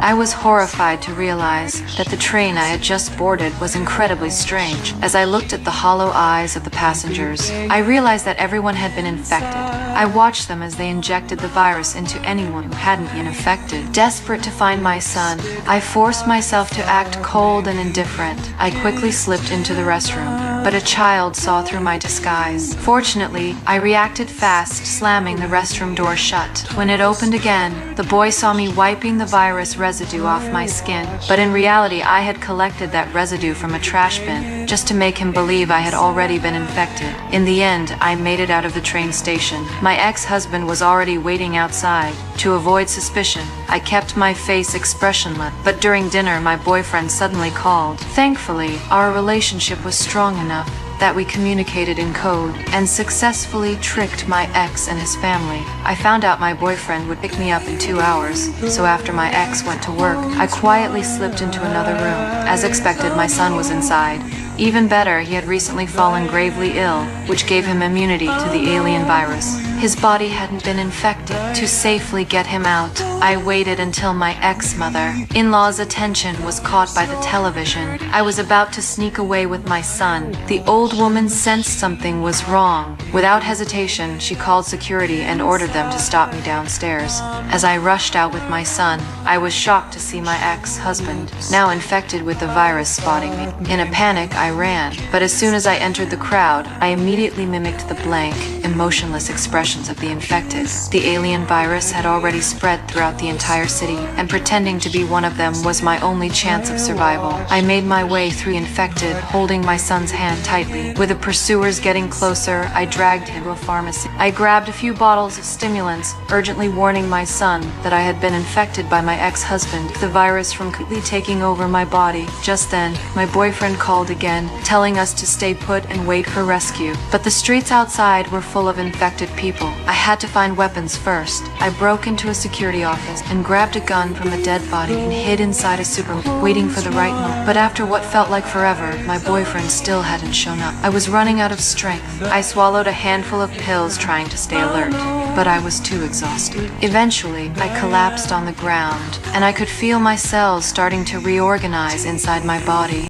I was horrified to realize that the train I had just boarded was incredibly strange. As I looked at the hollow eyes of the passengers, I realized that everyone had been infected. I watched them as they injected the virus into anyone who hadn't been infected. Desperate to find my son, I forced myself to act cold and indifferent. I quickly slipped into the restroom, but a child saw through my disguise. Fortunately, I reacted fast, slamming the restroom door shut. When it opened again, the boy saw me wiping the virus residue off my skin, but in reality I had collected that residue from a trash bin just to make him believe I had already been infected. In the end, I made it out of the train station. My ex-husband was already waiting outside. To avoid suspicion, I kept my face expressionless, but during dinner my boyfriend suddenly called. Thankfully, our relationship was strong enough that we communicated in code and successfully tricked my ex and his family. I found out my boyfriend would pick me up in 2 hours, so after my ex went to work, I quietly slipped into another room. As expected, my son was inside. Even better, he had recently fallen gravely ill, which gave him immunity to the alien virus. His body hadn't been infected. To safely get him out, I waited until my ex-mother-in-law's attention was caught by the television. I was about to sneak away with my son. The old woman sensed something was wrong. Without hesitation, she called security and ordered them to stop me downstairs. As I rushed out with my son, I was shocked to see my ex-husband, now infected with the virus, spotting me. In a panic, I ran, but as soon as I entered the crowd, I immediately mimicked the blank, emotionless expressions of the infected. The alien virus had already spread throughout the entire city, and pretending to be one of them was my only chance of survival. I made my way through the infected, holding my son's hand tightly. With the pursuers getting closer, I dragged him to a pharmacy. I grabbed a few bottles of stimulants, urgently warning my son that I had been infected by my ex-husband, the virus from completely taking over my body. Just then, my boyfriend called again, telling us to stay put and wait for rescue. But the streets outside were full of infected people. I had to find weapons first. I broke into a security office and grabbed a gun from a dead body and hid inside a supermarket, waiting for the right moment. But after what felt like forever, my boyfriend still hadn't shown up. I was running out of strength. I swallowed a handful of pills trying to stay alert, but I was too exhausted. Eventually, I collapsed on the ground, and I could feel my cells starting to reorganize inside my body.